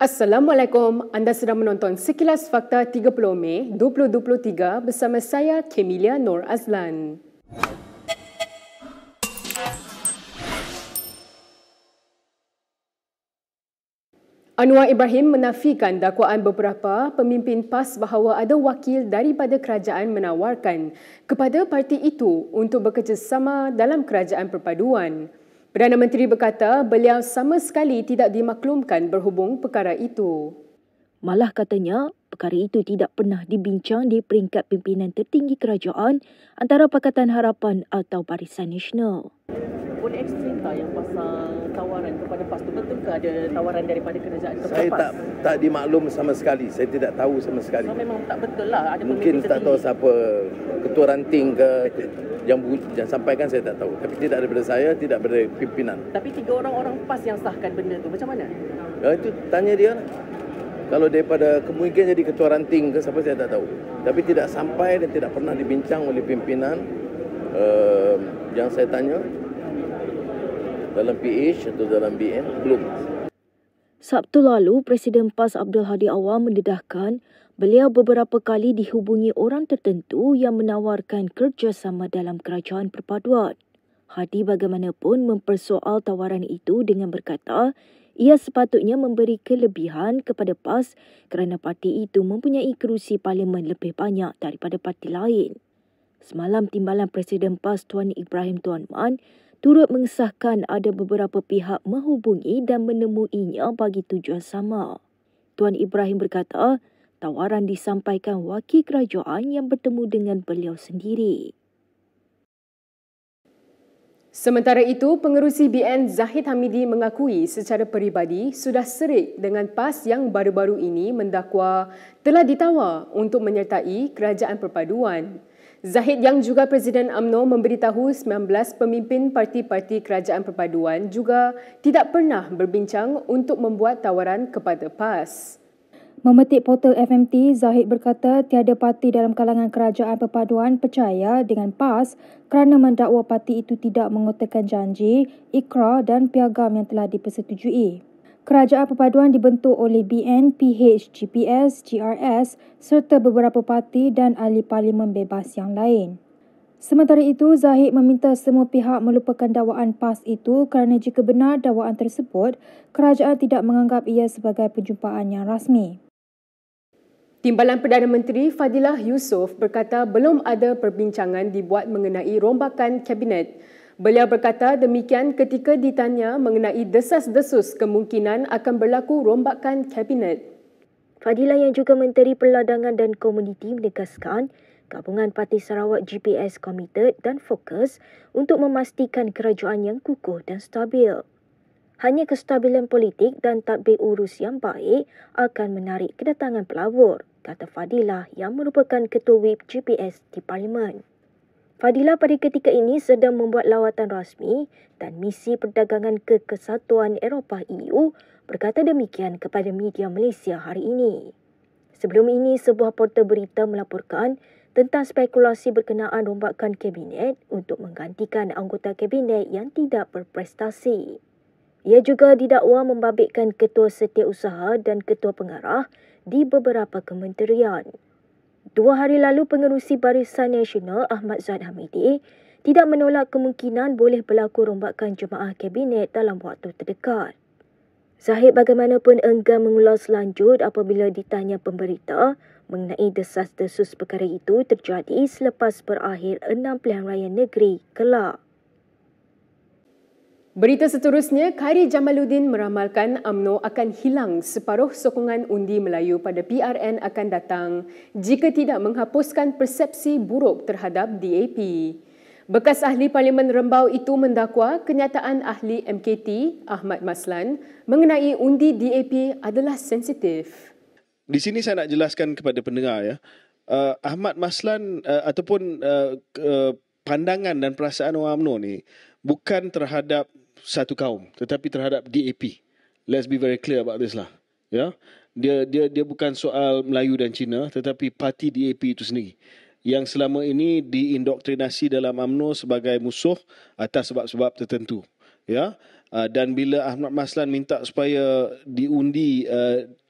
Assalamualaikum, anda sedang menonton Sekilas Fakta 30 Mei 2023 bersama saya Kemilia Nur Azlan. Anwar Ibrahim menafikan dakwaan beberapa pemimpin PAS bahawa ada wakil daripada kerajaan menawarkan kepada parti itu untuk bekerjasama dalam kerajaan perpaduan. Perdana Menteri berkata beliau sama sekali tidak dimaklumkan berhubung perkara itu. Malah katanya, perkara itu tidak pernah dibincang di peringkat pimpinan tertinggi kerajaan antara Pakatan Harapan atau Barisan Nasional. Boleh ekstrim tak yang pasal tawaran kepada PAS tu? Betul ke ada tawaran daripada kerajaan kepada Saya PAS? tak dimaklum sama sekali. Saya tidak tahu sama sekali. So, memang tak betul lah. Ada Mungkin pemimpin tak tahu tertinggi. siapa ketua ranting ke yang sampaikan, saya tak tahu. Tapi tidak daripada saya, tidak daripada pimpinan. Tapi 3 orang PAS yang sahkan benda tu. Macam mana? Itu tanya dia lah. Kalau daripada kemungkinan jadi ketua ranting ke siapa, saya tak tahu. Tapi tidak sampai dan tidak pernah dibincang oleh pimpinan yang saya tanya dalam PH atau dalam BN, belum. Sabtu lalu, Presiden PAS Abdul Hadi Awang mendedahkan beliau beberapa kali dihubungi orang tertentu yang menawarkan kerjasama dalam kerajaan perpaduan. Hadi bagaimanapun mempersoal tawaran itu dengan berkata ia sepatutnya memberi kelebihan kepada PAS kerana parti itu mempunyai kerusi parlimen lebih banyak daripada parti lain. Semalam, Timbalan Presiden PAS Tuan Ibrahim Tuan Man turut mengesahkan ada beberapa pihak menghubungi dan menemuinya bagi tujuan sama. Tuan Ibrahim berkata, tawaran disampaikan wakil kerajaan yang bertemu dengan beliau sendiri. Sementara itu, pengerusi BN Zahid Hamidi mengakui secara peribadi sudah serik dengan PAS yang baru-baru ini mendakwa telah ditawar untuk menyertai kerajaan perpaduan. Zahid yang juga Presiden UMNO memberitahu 19 pemimpin parti-parti kerajaan perpaduan juga tidak pernah berbincang untuk membuat tawaran kepada PAS. Memetik portal FMT, Zahid berkata tiada parti dalam kalangan kerajaan perpaduan percaya dengan PAS kerana mendakwa parti itu tidak mengutarakan janji, ikrar dan piagam yang telah dipersetujui. Kerajaan perpaduan dibentuk oleh BN, PH, GPS, GRS serta beberapa parti dan ahli parlimen bebas yang lain. Sementara itu, Zahid meminta semua pihak melupakan dakwaan PAS itu kerana jika benar dakwaan tersebut, kerajaan tidak menganggap ia sebagai perjumpaan yang rasmi. Timbalan Perdana Menteri Fadilah Yusof berkata belum ada perbincangan dibuat mengenai rombakan kabinet. Beliau berkata demikian ketika ditanya mengenai desas-desus kemungkinan akan berlaku rombakan kabinet. Fadilah yang juga Menteri Perladangan dan Komuniti menegaskan gabungan Parti Sarawak GPS komited dan fokus untuk memastikan kerajaan yang kukuh dan stabil. Hanya kestabilan politik dan tadbir urus yang baik akan menarik kedatangan pelabur, kata Fadilah yang merupakan Ketua Whip GPS di Parlimen. Fadilah pada ketika ini sedang membuat lawatan rasmi dan misi perdagangan ke Kesatuan Eropah EU berkata demikian kepada media Malaysia hari ini. Sebelum ini, sebuah portal berita melaporkan tentang spekulasi berkenaan rombakan kabinet untuk menggantikan anggota kabinet yang tidak berprestasi. Ia juga didakwa membabitkan ketua setiausaha dan ketua pengarah di beberapa kementerian. 2 hari lalu, pengerusi Barisan Nasional Ahmad Zahid Hamidi tidak menolak kemungkinan boleh berlaku rombakan jemaah kabinet dalam waktu terdekat. Zahid bagaimanapun enggan mengulas lanjut apabila ditanya pemberita mengenai desas-desus perkara itu terjadi selepas berakhir 6 pilihan raya negeri kelak. Berita seterusnya, Khairi Jamaluddin meramalkan UMNO akan hilang separuh sokongan undi Melayu pada PRN akan datang jika tidak menghapuskan persepsi buruk terhadap DAP. Bekas ahli Parlimen Rembau itu mendakwa kenyataan ahli MKT Ahmad Maslan mengenai undi DAP adalah sensitif. Di sini saya nak jelaskan kepada pendengar ya. Ahmad Maslan ataupun pandangan dan perasaan orang UMNO ni bukan terhadap satu kaum tetapi terhadap DAP. Let's be very clear about this lah. Ya. Dia bukan soal Melayu dan Cina tetapi parti DAP itu sendiri yang selama ini diindoktrinasi dalam UMNO sebagai musuh atas sebab-sebab tertentu. Ya. Dan bila Ahmad Maslan minta supaya diundi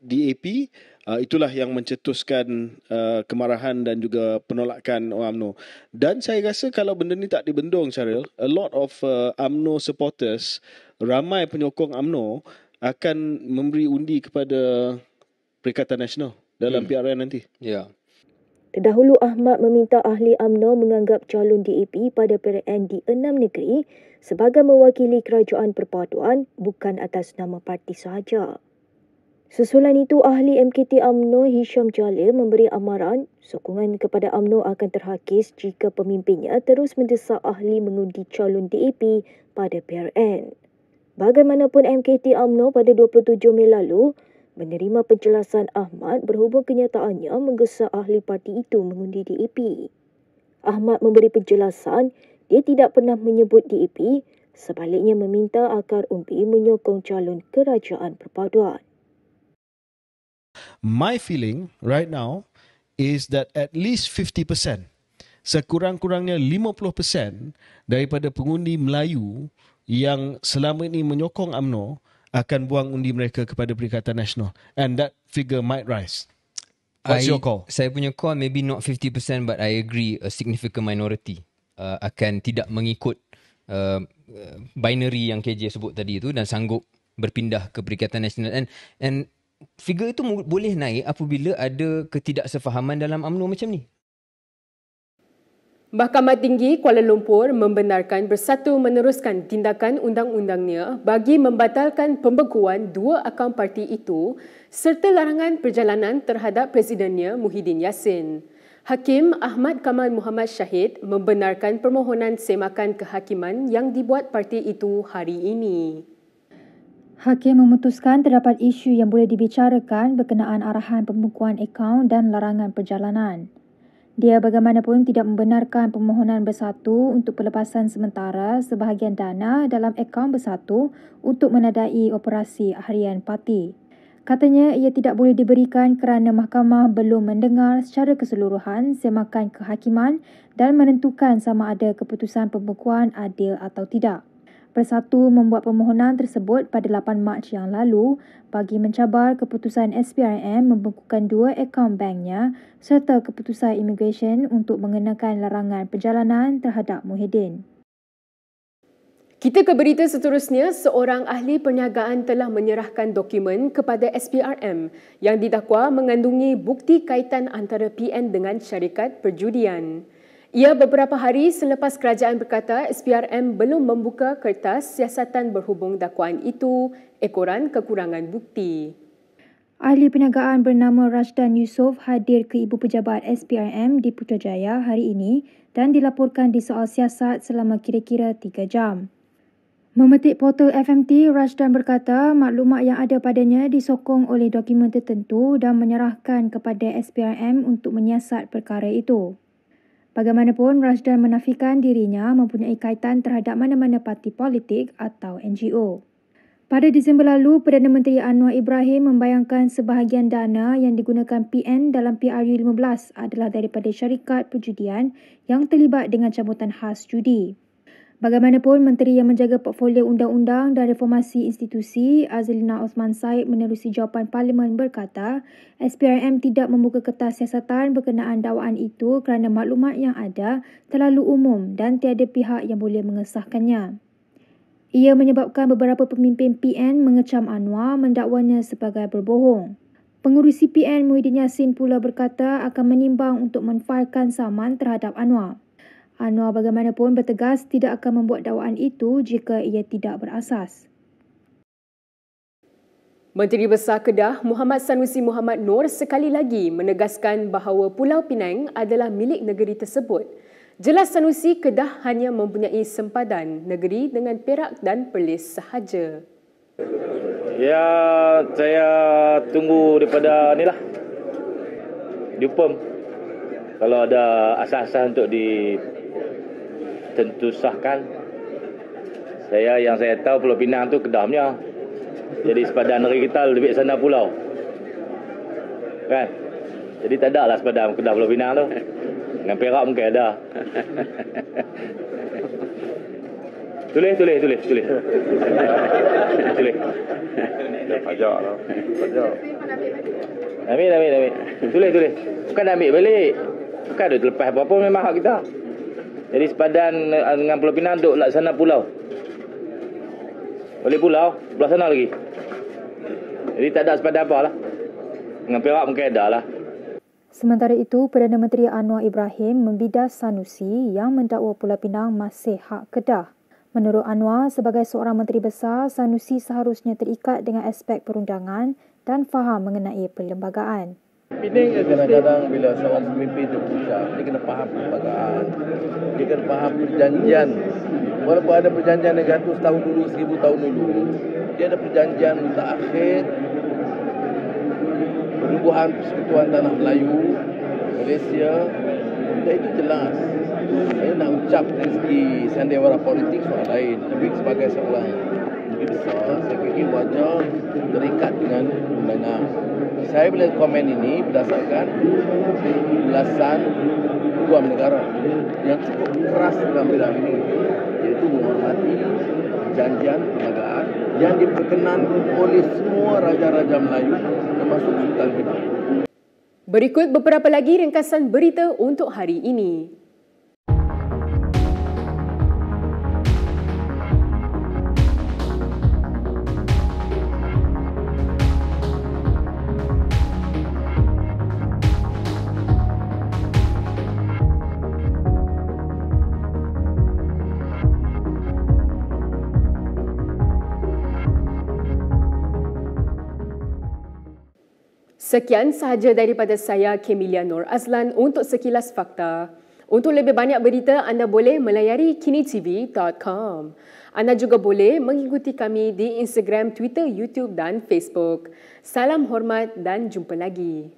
DAP, itulah yang mencetuskan kemarahan dan juga penolakan UMNO. Dan saya rasa kalau benda ni tak dibendung, Syaril, a lot of UMNO supporters, ramai penyokong UMNO akan memberi undi kepada Perikatan Nasional dalam PRN nanti. Ya. Terdahulu Ahmad meminta ahli UMNO menganggap calon DAP pada PRN di 6 negeri sebagai mewakili kerajaan perpaduan bukan atas nama parti sahaja. Susulan itu, ahli MKT UMNO Hisham Jalil memberi amaran sokongan kepada UMNO akan terhakis jika pemimpinnya terus mendesak ahli mengundi calon DAP pada PRN. Bagaimanapun MKT UMNO pada 27 Mei lalu menerima penjelasan Ahmad berhubung kenyataannya menggesa ahli parti itu mengundi DAP. Ahmad memberi penjelasan dia tidak pernah menyebut DAP, sebaliknya meminta akar umbi menyokong calon kerajaan perpaduan. My feeling right now is that at least 50%, sekurang-kurangnya 50% daripada pengundi Melayu yang selama ini menyokong UMNO akan buang undi mereka kepada Perikatan Nasional. And that figure might rise. What's your call? Saya punya call maybe not 50%, but I agree a significant minority akan tidak mengikut binary yang KJ sebut tadi itu dan sanggup berpindah ke Perikatan Nasional. And figure itu boleh naik apabila ada ketidaksefahaman dalam UMNO macam ni. Mahkamah Tinggi Kuala Lumpur membenarkan Bersatu meneruskan tindakan undang-undangnya bagi membatalkan pembekuan 2 akaun parti itu serta larangan perjalanan terhadap Presidennya Muhyiddin Yassin. Hakim Ahmad Kamal Muhammad Syahid membenarkan permohonan semakan kehakiman yang dibuat parti itu hari ini. Hakim memutuskan terdapat isu yang boleh dibicarakan berkenaan arahan pembekuan akaun dan larangan perjalanan. Dia bagaimanapun tidak membenarkan permohonan Bersatu untuk pelepasan sementara sebahagian dana dalam akaun Bersatu untuk menadai operasi harian parti. Katanya ia tidak boleh diberikan kerana mahkamah belum mendengar secara keseluruhan semakan kehakiman dan menentukan sama ada keputusan pembekuan adil atau tidak. Bersatu membuat permohonan tersebut pada 8 Mac yang lalu bagi mencabar keputusan SPRM membekukan 2 akaun banknya serta keputusan imigresen untuk mengenakan larangan perjalanan terhadap Muhyiddin. Kita ke berita seterusnya. Seorang ahli perniagaan telah menyerahkan dokumen kepada SPRM yang didakwa mengandungi bukti kaitan antara PN dengan syarikat perjudian. Ia beberapa hari selepas kerajaan berkata SPRM belum membuka kertas siasatan berhubung dakwaan itu ekoran kekurangan bukti. Ahli perniagaan bernama Rashdan Yusof hadir ke Ibu Pejabat SPRM di Putrajaya hari ini dan dilaporkan disoal siasat selama kira-kira 3 jam. Memetik portal FMT, Rashdan berkata maklumat yang ada padanya disokong oleh dokumen tertentu dan menyerahkan kepada SPRM untuk menyiasat perkara itu. Bagaimanapun, Rashdan menafikan dirinya mempunyai kaitan terhadap mana-mana parti politik atau NGO. Pada Disember lalu, Perdana Menteri Anwar Ibrahim membayangkan sebahagian dana yang digunakan PN dalam PRU15 adalah daripada syarikat perjudian yang terlibat dengan cabutan khas judi. Bagaimanapun, Menteri yang menjaga portfolio undang-undang dan reformasi institusi Azlina Osman Said menerusi jawapan Parlimen berkata SPRM tidak membuka kertas siasatan berkenaan dakwaan itu kerana maklumat yang ada terlalu umum dan tiada pihak yang boleh mengesahkannya. Ia menyebabkan beberapa pemimpin PN mengecam Anwar mendakwanya sebagai berbohong. Pengurusi PN Muhyiddin Yassin pula berkata akan menimbang untuk menfailkan saman terhadap Anwar. Anwar bagaimanapun bertegas tidak akan membuat dakwaan itu jika ia tidak berasas. Menteri Besar Kedah Muhammad Sanusi Muhammad Noor sekali lagi menegaskan bahawa Pulau Pinang adalah milik negeri tersebut. Jelas Sanusi, Kedah hanya mempunyai sempadan negeri dengan Perak dan Perlis sahaja. Ya, saya tunggu daripada inilah diupam. Kalau ada asas-asas untuk ditentusahkan. Yang saya tahu Pulau Pinang tu Kedah punya. Jadi sepadan negeri kita lebih sana pulau. Kan? Jadi tak ada lah sepadan Kedah Pulau Pinang tu. Dengan Perak mungkin ada. Tulis. Pajak lah. Pajak. Ambil. Tulis. Bukan ambil balik. Bukan ada terlepas apa-apa, memang hak kita. Jadi sepadan dengan Pulau Pinang duk laksana pulau. Balik pulau, belah sana lagi. Jadi tak ada sepadan apa lah. Dengan Perak mungkin ada lah. Sementara itu, Perdana Menteri Anwar Ibrahim membidas Sanusi yang mendakwa Pulau Pinang masih hak Kedah. Menurut Anwar, sebagai seorang Menteri Besar, Sanusi seharusnya terikat dengan aspek perundangan dan faham mengenai perlembagaan. Ini kadang-kadang bila seorang pemimpin itu berucap, dia kena faham perlembagaan, dia kena faham perjanjian. Walaupun ada perjanjian negara itu setahun dulu, 1000 tahun dulu, dia ada perjanjian mutakhir perubahan Persekutuan Tanah Melayu, Malaysia, dan itu jelas. Saya nak ucap dari segi sandiwara politik soal lain, tapi sebagai seorang Menteri Besar, saya fikir wajar terikat dengan undangan. Saya boleh komen ini berdasarkan ulasan Ketua Negara yang cukup keras dalam bidang ini, iaitu menghormati perjanjian perlembagaan yang diperkenankan oleh semua raja-raja Melayu termasuk Sultan Kedah. Berikut beberapa lagi ringkasan berita untuk hari ini. Sekian sahaja daripada saya, Kemilia Nur Azlan untuk Sekilas Fakta. Untuk lebih banyak berita, anda boleh melayari kinitv.com. Anda juga boleh mengikuti kami di Instagram, Twitter, YouTube dan Facebook. Salam hormat dan jumpa lagi.